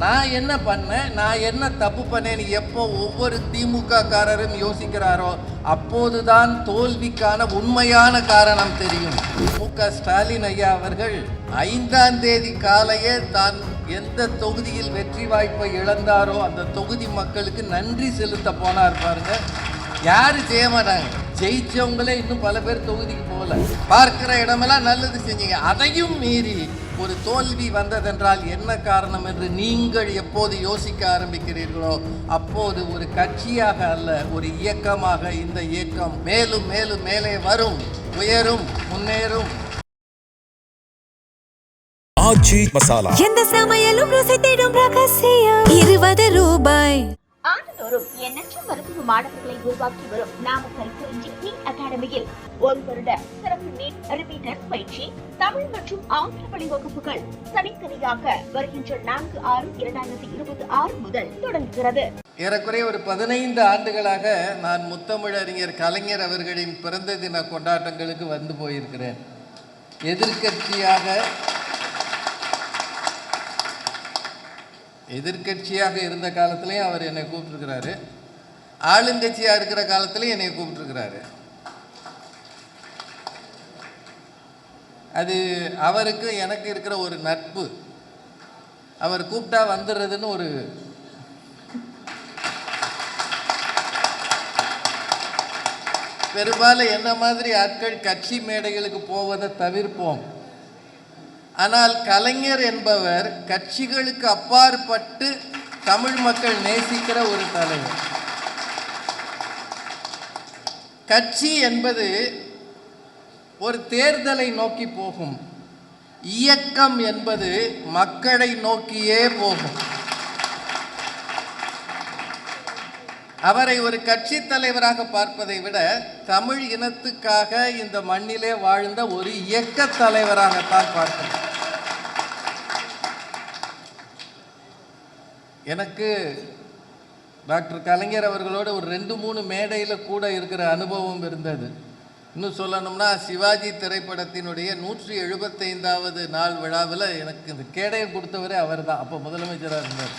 நான் என்ன பண்ணேன், நான் என்ன தப்பு பண்ணேன்னு எப்போ ஒவ்வொரு திமுக காரரும் யோசிக்கிறாரோ அப்போதுதான் தோல்விக்கான உண்மையான காரணம் தெரியும். மு.க. ஸ்டாலின் ஐயா அவர்கள் 5ஆம் தேதி காலையே தான் எந்த தொகுதியில் வெற்றி வாய்ப்பை இழந்தாரோ அந்த தொகுதி மக்களுக்கு நன்றி செலுத்த போனார் பாருங்க. யாரு செய்ய மாட்டாங்க, ஜெயிச்சவங்களே இன்னும் பல பேர் தொகுதிக்கு போகல. பார்க்கிற இடமெல்லாம் நல்லது செஞ்சீங்க, அதையும் மீறி ஒரு தோல்வி வந்ததென்றால் என்ன காரணம் என்று நீங்கள் எப்போது யோசிக்க ஆரம்பிக்கிறீர்களோ அப்போது ஒரு கட்சியாக அல்ல, ஒரு இயக்கமாக இந்த இயக்கம் மேலும் மேலும் மேலே வரும், உயரும், முன்னேறும். ஆச்சி மசாலா எந்த சமையலும் ருசி தேடும் ரகசியம் 20 ரூபாய். ஆண்டுதோறும் எண்ணற்ற மருத்துவ மாணவர்களை உருவாக்கி வரும் நாமக்கல் குறிஞ்சி நீட் அகாடமியில் ஒரு வருட சிறப்பு நீட் ரிப்பீட்டர் பயிற்சி தமிழ் மற்றும் ஆங்கில வழி வகுப்புகள் தனித்தனியாக வருகின்ற 4/6/2026 முதல் தொடங்குகிறது. ஏறக்குறைய ஒரு 15 ஆண்டுகளாக நான் முத்தமிழறிஞர் கலைஞர் அவர்களின் பிறந்த தின கொண்டாட்டங்களுக்கு வந்து போயிருக்கிறேன். எதிர்கட்சியாக இருந்த காலத்துலேயும் அவர் என்னை கூப்பிட்டுருக்கிறாரு, ஆளுங்கட்சியாக இருக்கிற காலத்துலேயும் என்னை கூப்பிட்டுருக்கிறாரு. அது அவருக்கு எனக்கு இருக்கிற ஒரு நட்பு. அவர் கூப்பிட்டா வந்துடுறதுன்னு ஒரு பெரும்பாலும் என்ன மாதிரி ஆட்கள் கட்சி மேடைகளுக்கு போவதை தவிர்ப்போம். ஆனால் கலைஞர் என்பவர் கட்சிகளுக்கு அப்பாற்பட்டு தமிழ் மக்கள் நேசிக்கிற ஒரு தலைவர். கட்சி என்பது ஒரு தேர்தலை நோக்கி போகும், இயக்கம் என்பது மக்களை நோக்கியே போகும். அவரை ஒரு கட்சி தலைவராக பார்ப்பதை விட தமிழ் இனத்துக்காக இந்த மண்ணிலே வாழ்ந்த ஒரு இயக்க தலைவராகத்தான் பார்க்கிறேன். எனக்கு டாக்டர் கலைஞர் அவர்களோடு ஒரு 2-3 மேடையில் கூட இருக்கிற அனுபவம் இருந்தது. இன்னும் சொல்லணும்னா சிவாஜி திரைப்படத்தினுடைய 175வது நாள் விழாவில் எனக்கு இந்த கேடையை கொடுத்தவரே அவர் தான், அப்போ முதலமைச்சராக இருந்தார்.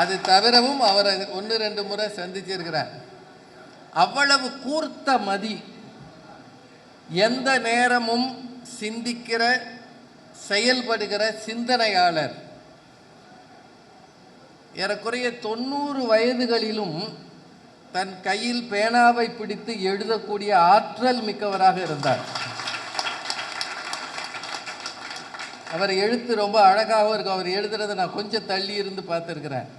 அது தவிரவும் அவரை 1-2 முறை சந்திச்சிருக்கிறார். அவ்வளவு கூர்த்த மதி, எந்த நேரமும் சிந்திக்கிற செயல்படுகிற சிந்தனையாளர். ஏறக்குறைய 90 வயதுகளிலும் தன் கையில் பேனாவை பிடித்து எழுதக்கூடிய ஆற்றல் மிக்கவராக இருந்தார். அவர் எழுத்து ரொம்ப அழகாகவும் இருக்கும். அவர் எழுதுறதை நான் கொஞ்சம் தள்ளி இருந்து பார்த்துருக்கிறேன்.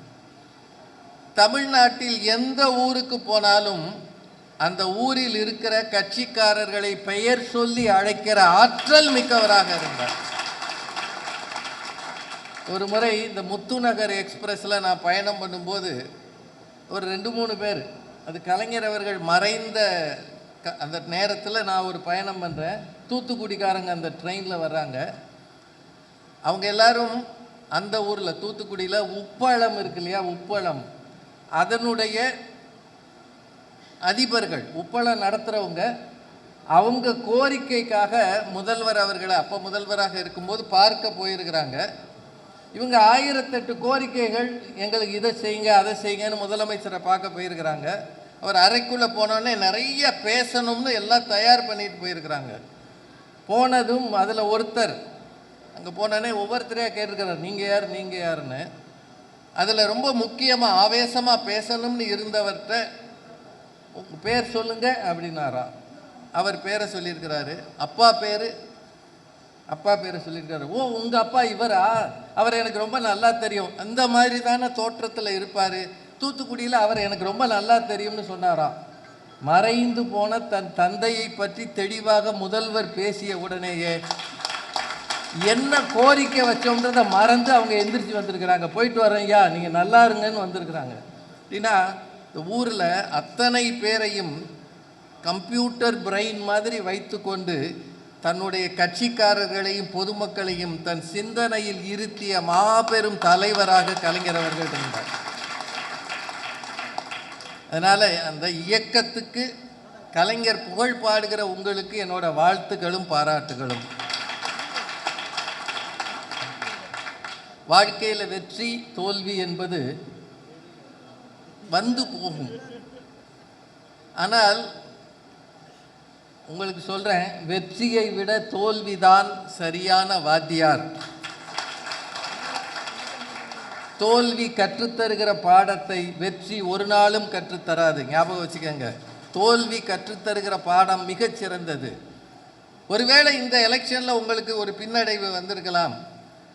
தமிழ்நாட்டில் எந்த ஊருக்கு போனாலும் அந்த ஊரில் இருக்கிற கட்சிக்காரர்களை பெயர் சொல்லி அழைக்கிற ஆற்றல் மிக்கவராக இருந்தார். ஒரு முறை இந்த முத்துநகர் எக்ஸ்பிரஸில் நான் பயணம் பண்ணும்போது ஒரு 2-3 பேர், அது கலைஞர் அவர்கள் மறைந்த அந்த நேரத்தில் நான் ஒரு பயணம் பண்ணுறேன். தூத்துக்குடிக்காரங்க அந்த ட்ரெயினில் வர்றாங்க. அவங்க எல்லாரும் அந்த ஊரில் தூத்துக்குடியில் உப்பளம் இருக்கு இல்லையா, உப்பளம் அதனுடைய அதிபர்கள், உப்பளம் நடத்துகிறவங்க. அவங்க கோரிக்கைக்காக முதல்வர் அவர்களை அப்போ முதல்வராக இருக்கும்போது பார்க்க போயிருக்கிறாங்க. இவங்க 1008 கோரிக்கைகள், எங்களுக்கு இதை செய்யுங்க அதை செய்யுங்கன்னு முதலமைச்சரை பார்க்க போயிருக்கிறாங்க. அவர் அறைக்குள்ளே போனோடனே நிறைய பேசணும்னு எல்லாம் தயார் பண்ணிட்டு போயிருக்கிறாங்க. போனதும் அதில் ஒருத்தர் அங்கே போனோடனே ஒவ்வொருத்தரையாக கேட்டிருக்கிறார், நீங்கள் யார் நீங்கள் யாருன்னு. அதில் ரொம்ப முக்கியமாக ஆவேசமாக பேசணும்னு இருந்தவர்கிட்ட உங்கள் பேர் சொல்லுங்க அப்படின்னாரா. அவர் பேரை சொல்லியிருக்கிறாரு, அப்பா பேரை சொல்லியிருக்காரு. ஓ, உங்கள் அப்பா இவரா, அவர் எனக்கு ரொம்ப நல்லா தெரியும், அந்த மாதிரி தானே தோற்றத்தில் இருப்பார், தூத்துக்குடியில் அவர் எனக்கு ரொம்ப நல்லா தெரியும்னு சொன்னாராம். மறைந்து போன தன் தந்தையை பற்றி தெளிவாக முதல்வர் பேசிய உடனேயே என்ன கோரிக்கை வச்சோன்றதை மறந்து அவங்க எந்திரிச்சு வந்திருக்கிறாங்க. போயிட்டு வரேன் ஐயா, நீங்கள் நல்லா இருங்கன்னு வந்திருக்கிறாங்க. அப்படின்னா இந்த ஊரில் அத்தனை பேரையும் கம்ப்யூட்டர் பிரெயின் மாதிரி வைத்து கொண்டு தன்னுடைய கட்சிக்காரர்களையும் பொதுமக்களையும் தன் சிந்தனையில் இருத்திய மாபெரும் தலைவராக கலைஞர் அவர்கள் இருந்தார். அதனால் அந்த இயக்கத்துக்கு கலைஞர் புகழ் பாடுகிற உங்களுக்கு என்னோட வாழ்த்துக்களும் பாராட்டுகளும். வாழ்க்கையில் வெற்றி தோல்வி என்பது வந்து போகும். ஆனால் உங்களுக்கு சொல்கிறேன், வெற்றியை விட தோல்விதான் சரியான வாத்தியார். தோல்வி கற்றுத்தருகிற பாடத்தை வெற்றி ஒரு நாளும் கற்றுத்தராது. ஞாபகம் வச்சுக்கோங்க, தோல்வி கற்றுத்தருகிற பாடம் மிகச்சிறந்தது. ஒருவேளை இந்த எலெக்ஷனில் உங்களுக்கு ஒரு பின்னடைவு வந்திருக்கலாம்.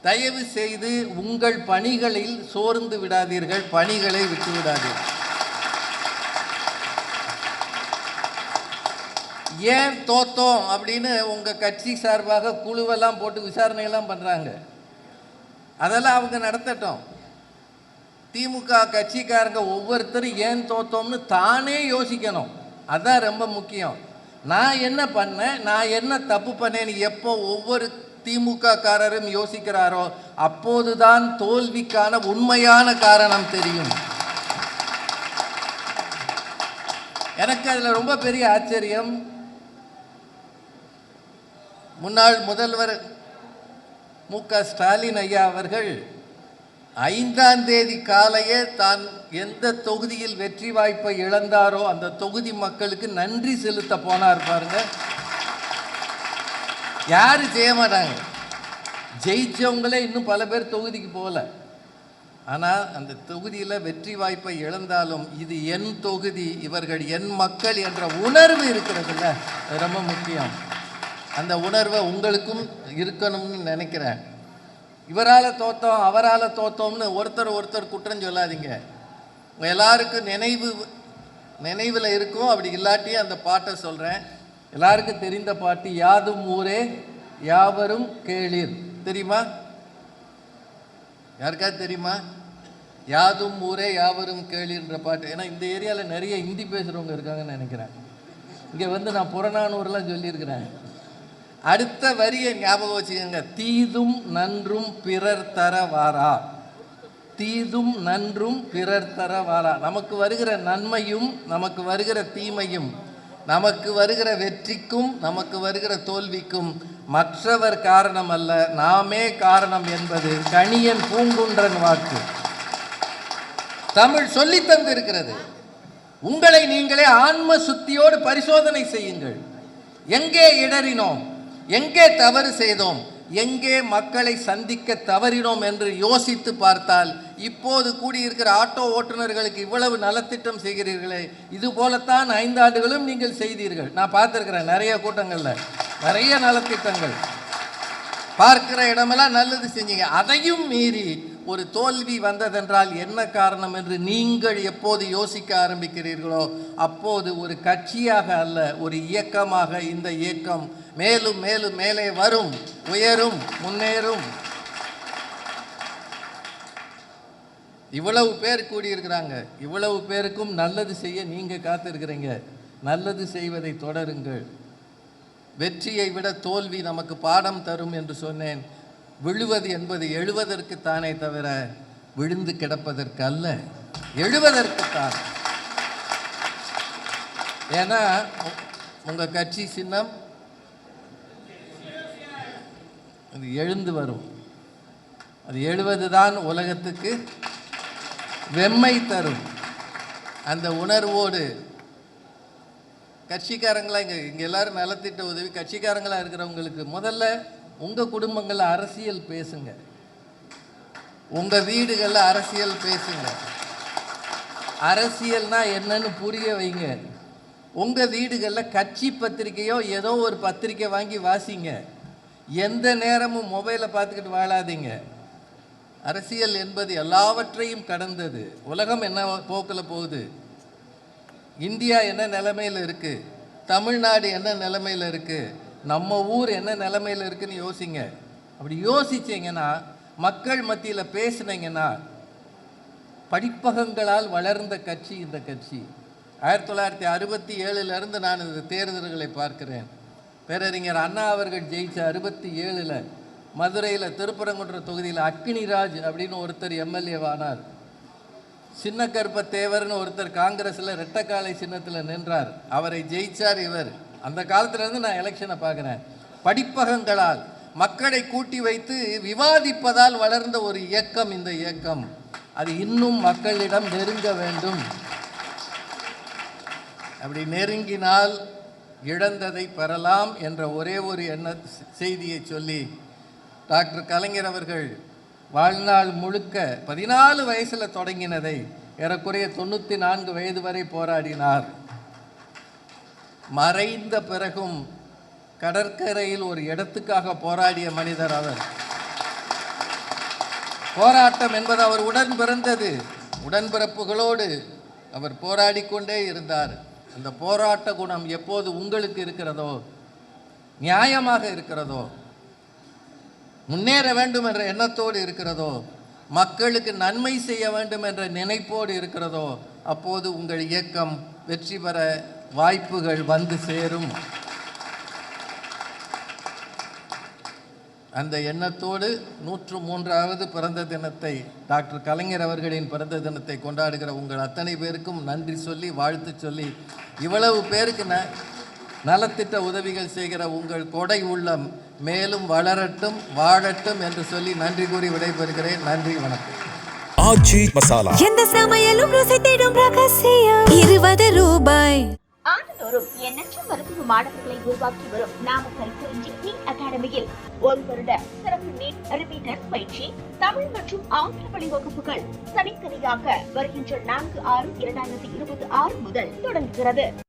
தயவு செய்து உங்கள் பணிகளில் சோர்ந்து விடாதீர்கள், பணிகளை விட்டு விடாதீர்கள். ஏன் தோத்தோம் அப்படின்னு உங்கள் கட்சி சார்பாக குழுவெல்லாம் போட்டு விசாரணையெல்லாம் பண்ணுறாங்க. அதெல்லாம் அவங்க நடத்தட்டும். திமுக கட்சிக்காரங்க ஒவ்வொருத்தரும் ஏன் தோத்தோம்னு தானே யோசிக்கணும். அதுதான் ரொம்ப முக்கியம். நான் என்ன பண்ணேன், நான் என்ன தப்பு பண்ணேன்னு எப்போ ஒவ்வொரு திமுக காரரும் யோசிக்கிறாரோ அப்போதுதான் தோல்விக்கான உண்மையான காரணம் தெரியும். எனக்கு அதில் ரொம்ப பெரிய ஆச்சரியம், முன்னாள் முதல்வர் மு.க. ஸ்டாலின் ஐயா அவர்கள் 5ஆம் தேதி காலையே தான் எந்த தொகுதியில் வெற்றி வாய்ப்பை இழந்தாரோ அந்த தொகுதி மக்களுக்கு நன்றி செலுத்த போனார் பாருங்க. யாரும் செய்ய மாட்டாங்க. ஜெயிச்சவங்களே இன்னும் பல பேர் தொகுதிக்கு போகல. ஆனால் அந்த தொகுதியில் வெற்றி வாய்ப்பை இழந்தாலும் இது என் தொகுதி, இவர்கள் என் மக்கள் என்ற உணர்வு இருக்கிறதுல்ல, அது ரொம்ப முக்கியம். அந்த உணர்வை உங்களுக்கும் இருக்கணும்னு நினைக்கிறேன். இவரால் தோத்தோம் அவரால் தோத்தோம்னு ஒருத்தர் குற்றம் சொல்லாதீங்க. எல்லாருக்கும் நினைவில் இருக்கும். அப்படி இல்லாட்டியும் அந்த பாட்டை சொல்கிறேன். எல்லாருக்கும் தெரிந்த பாட்டு, யாதும் ஊரே யாவரும் கேளீர். தெரியுமா? யாருக்காவது தெரியுமா? யாதும் ஊரே யாவரும் கேளீர்ன்ற பாட்டு. ஏன்னா இந்த ஏரியாவில் நிறைய ஹிந்தி பேசுகிறவங்க இருக்காங்கன்னு நினைக்கிறேன். இங்கே வந்து நான் புறநானூறுலாம் சொல்லியிருக்கிறேன். அடுத்த வரியை ஞாபகம் வச்சுக்கோங்க, தீதும் நன்றும் பிறர் தர வாரா. தீதும் நன்றும் பிறர் தர வாரா. நமக்கு வருகிற நன்மையும் நமக்கு வருகிற தீமையும், நமக்கு வருகிற வெற்றிக்கும் நமக்கு வருகிற தோல்விக்கும் மற்றவர் காரணம் அல்ல, நாமே காரணம் என்பது கணியன் பூங்குன்றன் வாக்கு. தமிழ் சொல்லி தந்திருக்கிறது. உங்களை நீங்களே ஆன்ம சுத்தியோடு பரிசோதனை செய்யுங்கள். எங்கே இடறினோம், எங்கே தவறு செய்தோம், எங்கே மக்களை சந்திக்க தவறினோம் என்று யோசித்து பார்த்தால், இப்போது கூடியிருக்கிற ஆட்டோ ஓட்டுநர்களுக்கு இவ்வளவு நலத்திட்டம் செய்கிறீர்களே, இது போலத்தான் 5 ஆண்டுகளும் நீங்கள் செய்தீர்கள். நான் பார்த்துருக்கிறேன் நிறைய கூட்டங்களில் நிறைய நலத்திட்டங்கள். பார்க்கிற இடமெல்லாம் நல்லது செஞ்சீங்க. அதையும் மீறி ஒரு தோல்வி வந்ததென்றால் என்ன காரணம் என்று நீங்கள் எப்போது யோசிக்க ஆரம்பிக்கிறீர்களோ அப்போது ஒரு கட்சியாக அல்ல, ஒரு இயக்கமாக இந்த இயக்கம் மேலும் மேலும் மேலே வரும், உயரும், முன்னேறும். இவ்வளவு பேர் கூடியிருக்கிறாங்க. இவ்வளவு பேருக்கும் நல்லது செய்ய நீங்கள் காத்திருக்கிறீங்க. நல்லது செய்வதை தொடருங்கள். வெற்றியை விட தோல்வி நமக்கு பாடம் தரும் என்று சொன்னேன். விழுவது என்பது எழுவதற்குத்தானே தவிர விழுந்து கிடப்பதற்கு அல்ல, எழுவதற்குத்தான். ஏன்னா உங்கள் கட்சி சின்னம் அது எழுந்து வரும். அது எழுவதுதான் உலகத்துக்கு வெம்மை தரும். அந்த உணர்வோடு கட்சிக்காரங்களாக இங்கே எல்லோரும் நலத்திட்ட உதவி கட்சிக்காரங்களாக இருக்கிறவங்களுக்கு முதல்ல உங்கள் குடும்பங்களில் அரசியல் பேசுங்க, உங்கள் வீடுகளில் அரசியல் பேசுங்க. அரசியல்னால் என்னன்னு புரிய வைங்க. உங்கள் வீடுகளில் கட்சி பத்திரிக்கையோ ஏதோ ஒரு பத்திரிக்கை வாங்கி வாசிங்க. எந்த நேரமும் மொபைலை பார்த்துக்கிட்டு வாழாதீங்க. அரசியல் என்பது எல்லாவற்றையும் கடந்தது. உலகம் என்ன போக்கில் போகுது, இந்தியா என்ன நிலைமையில் இருக்குது, தமிழ்நாடு என்ன நிலைமையில் இருக்குது, நம்ம ஊர் என்ன நிலைமையில் இருக்குதுன்னு யோசிங்க. அப்படி யோசிச்சிங்கன்னா, மக்கள் மத்தியில் பேசுனீங்கன்னா, படிப்பகங்களால் வளர்ந்த கட்சி இந்த கட்சி. 1967 நான் இந்த தேர்தல்களை பார்க்கிறேன். பேரறிஞர் அண்ணா அவர்கள் ஜெயிச்ச 67 மதுரையில் திருப்பரங்குன்ற தொகுதியில் அக்கினிராஜ் அப்படின்னு ஒருத்தர் எம்எல்ஏவானார். சின்ன கருப்ப தேவர்னு ஒருத்தர் காங்கிரஸில் ரெட்டக்காலை சின்னத்தில் நின்றார். அவரை ஜெயிச்சார் இவர். அந்த காலத்திலேருந்து நான் எலெக்ஷனை பார்க்குறேன். படிப்பகங்களால் மக்களை கூட்டி வைத்து விவாதிப்பதால் வளர்ந்த ஒரு இயக்கம் இந்த இயக்கம். அது இன்னும் மக்களிடம் நெருங்க வேண்டும். அப்படி நெருங்கினால் இழந்ததை பெறலாம் என்ற ஒரே ஒரு செய்தியை சொல்லி டாக்டர் கலைஞர் அவர்கள் வாழ்நாள் முழுக்க 14 வயசில் தொடங்கினதை ஏறக்குறைய 94 வயது வரை போராடினார். மறைந்த பிறகும் கடற்கரையில் ஒரு இடத்துக்காக போராடிய மனிதர் அவர். போராட்டம் என்பது அவர் உடன் பிறந்தது. உடன்பிறப்புகளோடு அவர் போராடி கொண்டே இருந்தார். அந்த போராட்ட குணம் எப்போது உங்களுக்கு இருக்கிறதோ, நியாயமாக இருக்கிறதோ, முன்னேற வேண்டும் என்ற எண்ணத்தோடு இருக்கிறதோ, மக்களுக்கு நன்மை செய்ய வேண்டும் என்ற நினைப்போடு இருக்கிறதோ, அப்போது உங்கள் இயக்கம் வெற்றி பெற வாய்ப்புகள் வந்து சேரும். அந்த எண்ணத்தோடு 103வது பிறந்த தினத்தை, டாக்டர் கலைஞர் அவர்களின் பிறந்த தினத்தை கொண்டாடுகிற உங்கள் அத்தனை பேருக்கும் நன்றி சொல்லி வாழ்த்து சொல்லி, இவ்வளவு பேருக்கு நலத்திட்ட உதவிகள் செய்கிற உங்கள் கொடை உள்ளம் மேலும் வளரட்டும் வாழட்டும் என்று சொல்லி நன்றி கூறி விடைபெறுகிறேன். நன்றி, வணக்கம். ஆச்சி மசாலா. எந்த சமையலும் ருசி தேடும் ரகசியம் 20 ரூபாய். ஆண்டுதோறும் எண்ணற்ற மருத்துவ மாணவர்களை உருவாக்கி வரும் நாமக்கல் குறிஞ்சி நீட் அகாடமியில் 1 வருட சிறப்பு நீட் ரிப்பீட்டர்ஸ் பயிற்சி, தமிழ் மற்றும் ஆங்கில வழி வகுப்புகள் தனித்தனியாக வருகின்ற 4/6/2026 முதல் தொடங்குகிறது.